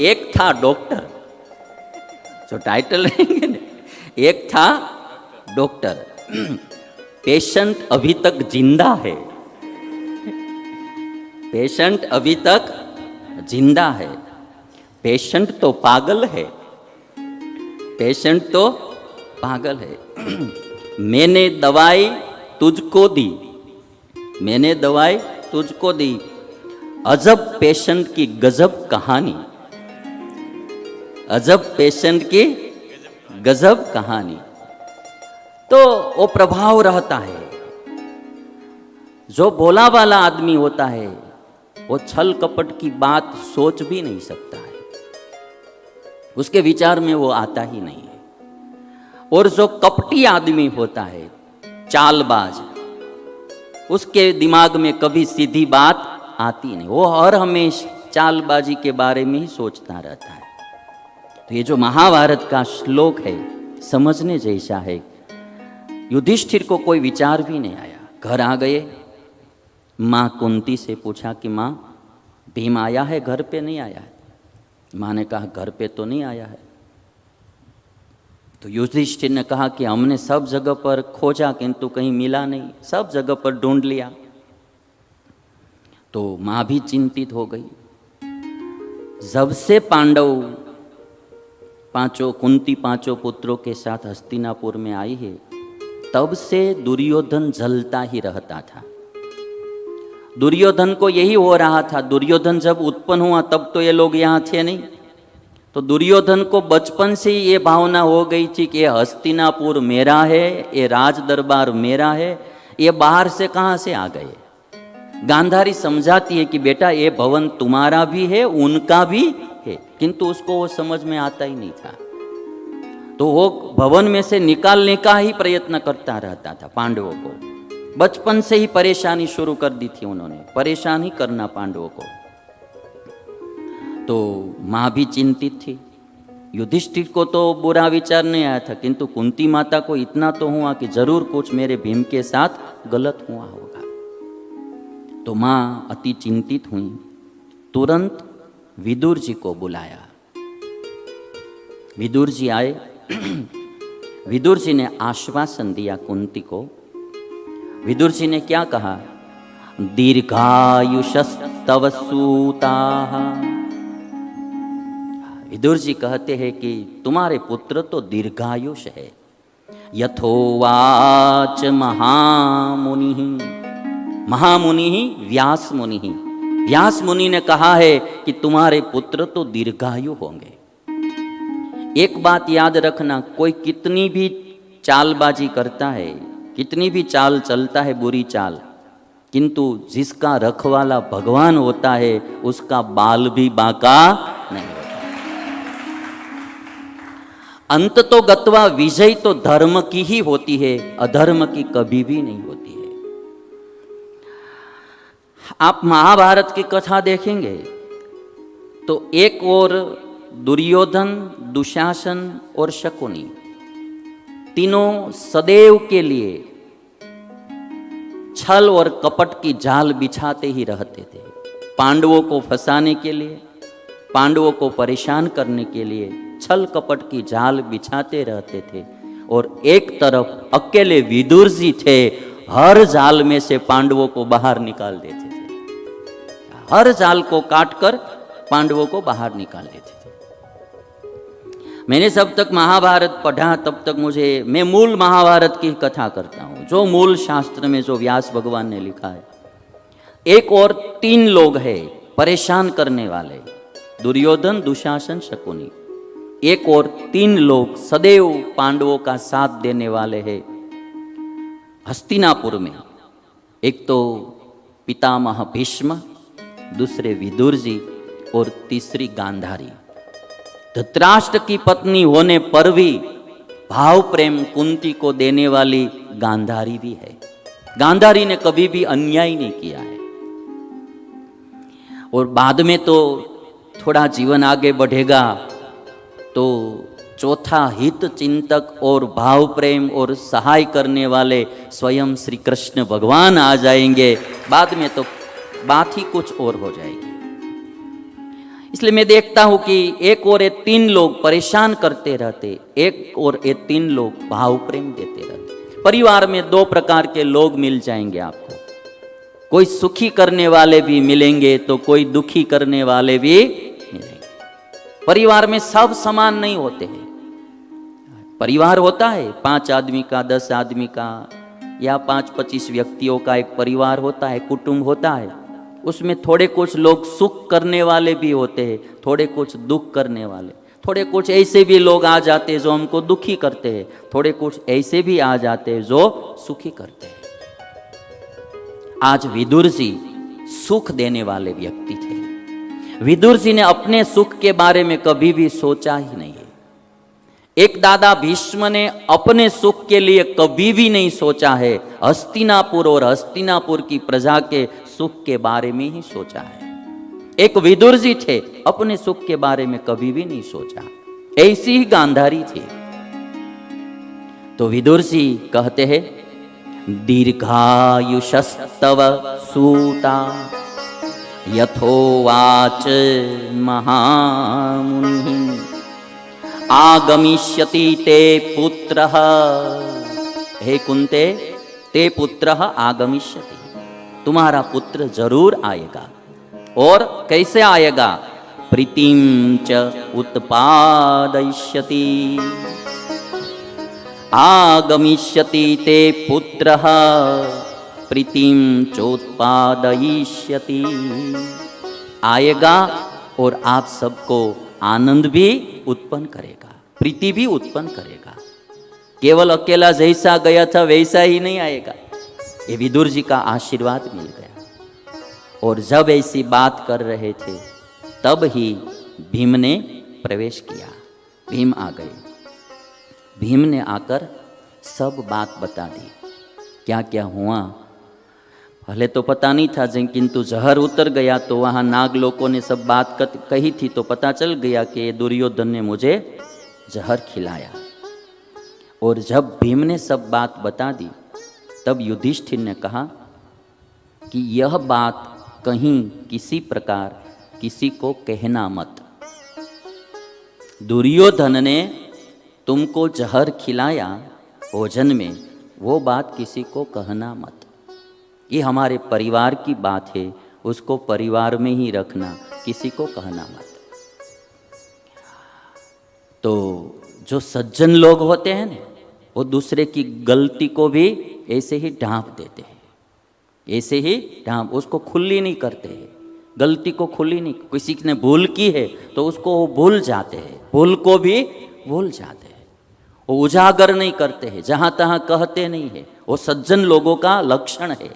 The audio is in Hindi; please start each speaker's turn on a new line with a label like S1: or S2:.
S1: एक था डॉक्टर, जो टाइटल रहेंगे ना, एक था डॉक्टर, पेशेंट अभी तक जिंदा है, पेशेंट अभी तक जिंदा है, पेशेंट तो पागल है, पेशेंट तो पागल है। मैंने दवाई तुझको दी, मैंने दवाई तुझको दी, अजब पेशेंट की गजब कहानी, अजब पेशेंट की गजब कहानी। तो वो प्रभाव रहता है। जो भोला वाला आदमी होता है वो छल कपट की बात सोच भी नहीं सकता है, उसके विचार में वो आता ही नहीं है। और जो कपटी आदमी होता है, चालबाज, उसके दिमाग में कभी सीधी बात आती नहीं, वो हर हमेशा चालबाजी के बारे में ही सोचता रहता है। तो ये जो महाभारत का श्लोक है समझने जैसा है। युधिष्ठिर को कोई विचार भी नहीं आया। घर आ गए, माँ कुंती से पूछा कि माँ भीम आया है? घर पे नहीं आया है। माँ ने कहा घर पे तो नहीं आया है। तो युधिष्ठिर ने कहा कि हमने सब जगह पर खोजा किंतु कहीं मिला नहीं, सब जगह पर ढूंढ लिया। तो माँ भी चिंतित हो गई। जब से पांडव पांचों, कुंती पांचों पुत्रों के साथ हस्तिनापुर में आई है, तब से दुर्योधन जलता ही रहता था। दुर्योधन को यही हो रहा था। दुर्योधन जब उत्पन्न हुआ तब तो ये लोग यहाँ थे नहीं, तो दुर्योधन को बचपन से ही ये भावना हो गई थी कि ये हस्तिनापुर मेरा है, ये राज दरबार मेरा है, ये बाहर से कहाँ से आ गए। गांधारी समझाती है कि बेटा ये भवन तुम्हारा भी है, उनका भी है, किंतु उसको वो समझ में आता ही नहीं था। तो वो भवन में से निकालने का ही प्रयत्न करता रहता था। पांडवों को बचपन से ही परेशानी शुरू कर दी थी उन्होंने, परेशान ही करना पांडवों को। तो माँ भी चिंतित थी। युधिष्ठिर को तो बुरा विचार नहीं आया था, किंतु कुंती माता को इतना तो हुआ कि जरूर कुछ मेरे भीम के साथ गलत हुआ होगा। तो माँ अति चिंतित हुई, तुरंत विदुर जी को बुलाया। विदुर जी आए। विदुर जी ने आश्वासन दिया कुंती को। विदुर जी ने क्या कहा? दीर्घायुषस्तव सूताः। विदुर जी कहते हैं कि तुम्हारे पुत्र तो दीर्घायुष है। यथोवाच महामुनि, महामुनि व्यास मुनि, व्यास मुनि ने कहा है कि तुम्हारे पुत्र तो दीर्घायु होंगे। एक बात याद रखना, कोई कितनी भी चालबाजी करता है, कितनी भी चाल चलता है बुरी चाल, किंतु जिसका रखवाला भगवान होता है उसका बाल भी बांका नहीं होता। अंत तो गत्वा विजय तो धर्म की ही होती है, अधर्म की कभी भी नहीं होती है। आप महाभारत की कथा देखेंगे तो एक और दुर्योधन, दुशासन और शकुनी, तीनों सदैव के लिए छल और कपट की जाल बिछाते ही रहते थे। पांडवों को फंसाने के लिए, पांडवों को परेशान करने के लिए छल कपट की जाल बिछाते रहते थे। और एक तरफ अकेले विदुर जी थे, हर जाल में से पांडवों को बाहर निकाल देते थे। हर जाल को काटकर पांडवों को बाहर निकाल देते थे। मैंने जब तक महाभारत पढ़ा तब तक मैं मूल महाभारत की कथा करता हूँ, जो मूल शास्त्र में जो व्यास भगवान ने लिखा है। एक और 3 लोग हैं परेशान करने वाले, दुर्योधन, दुशासन, शकुनी। एक और 3 लोग सदैव पांडवों का साथ देने वाले हैं हस्तिनापुर में। एक तो पितामह भीष्म, दूसरे विदुर जी और तीसरी गांधारी। धृतराष्ट्र की पत्नी होने पर भी भाव प्रेम कुंती को देने वाली गांधारी भी है। गांधारी ने कभी भी अन्याय नहीं किया है। और बाद में तो थोड़ा जीवन आगे बढ़ेगा तो चौथा हित चिंतक और भाव प्रेम और सहाय करने वाले स्वयं श्री कृष्ण भगवान आ जाएंगे। बाद में तो बात ही कुछ और हो जाएगी। इसलिए मैं देखता हूं कि एक और ये 3 लोग परेशान करते रहते, एक और ये 3 लोग भाव प्रेम देते रहते। परिवार में 2 प्रकार के लोग मिल जाएंगे आपको, कोई सुखी करने वाले भी मिलेंगे तो कोई दुखी करने वाले भी मिलेंगे। परिवार में सब समान नहीं होते हैं। परिवार होता है 5 आदमी का, 10 आदमी का या 5-25 व्यक्तियों का एक परिवार होता है, कुटुंब होता है। उसमें थोड़े कुछ लोग सुख करने वाले भी होते हैं, थोड़े कुछ दुख करने वाले, थोड़े कुछ ऐसे भी लोग आ जाते हैं जो हमको दुखी करते हैं, थोड़े कुछ ऐसे भी आ जाते हैं जो सुखी करते हैं। आज विदुर जी सुख देने वाले व्यक्ति थे। विदुर जी ने अपने सुख के बारे में कभी भी सोचा ही नहीं है। एक दादा भीष्म ने अपने सुख के लिए कभी भी नहीं सोचा है, हस्तिनापुर और हस्तिनापुर की प्रजा के सुख के बारे में ही सोचा है। एक विदुर जी थे, अपने सुख के बारे में कभी भी नहीं सोचा। ऐसी ही गांधारी थी। तो विदुर जी कहते हैं, दीर्घायुषस्तव सूता यथोवाच महामुनि आगमिष्यति ते पुत्रः। हे कुंते, ते पुत्रः आगमिष्यति, तुम्हारा पुत्र जरूर आएगा। और कैसे आएगा? प्रीतिम च उत्पादयिष्यति। आगमिष्यति ते पुत्रः प्रीतिम चोत्पादयिष्यति। आएगा और आप सबको आनंद भी उत्पन्न करेगा, प्रीति भी उत्पन्न करेगा। केवल अकेला जैसा गया था वैसा ही नहीं आएगा। ये विदुर जी का आशीर्वाद मिल गया। और जब ऐसी बात कर रहे थे तब ही भीम ने प्रवेश किया। भीम आ गए। भीम ने आकर सब बात बता दी, क्या क्या हुआ। पहले तो पता नहीं था, किंतु जहर उतर गया तो वहाँ नाग लोगों ने सब बात कही थी तो पता चल गया कि दुर्योधन ने मुझे जहर खिलाया। और जब भीम ने सब बात बता दी तब युधिष्ठिर ने कहा कि यह बात कहीं किसी प्रकार किसी को कहना मत। दुर्योधन ने तुमको जहर खिलाया भोजन में, वो बात किसी को कहना मत। ये हमारे परिवार की बात है, उसको परिवार में ही रखना, किसी को कहना मत। तो जो सज्जन लोग होते हैं ना, वो दूसरे की गलती को भी ऐसे ही ढांप देते हैं, ऐसे ही ढांप, उसको खुली नहीं करते हैं, गलती को खुली नहीं। किसी ने भूल की है तो उसको वो भूल जाते हैं, भूल को भी भूल जाते हैं, वो उजागर नहीं करते हैं, जहाँ तहाँ कहते नहीं है। वो सज्जन लोगों का लक्षण है।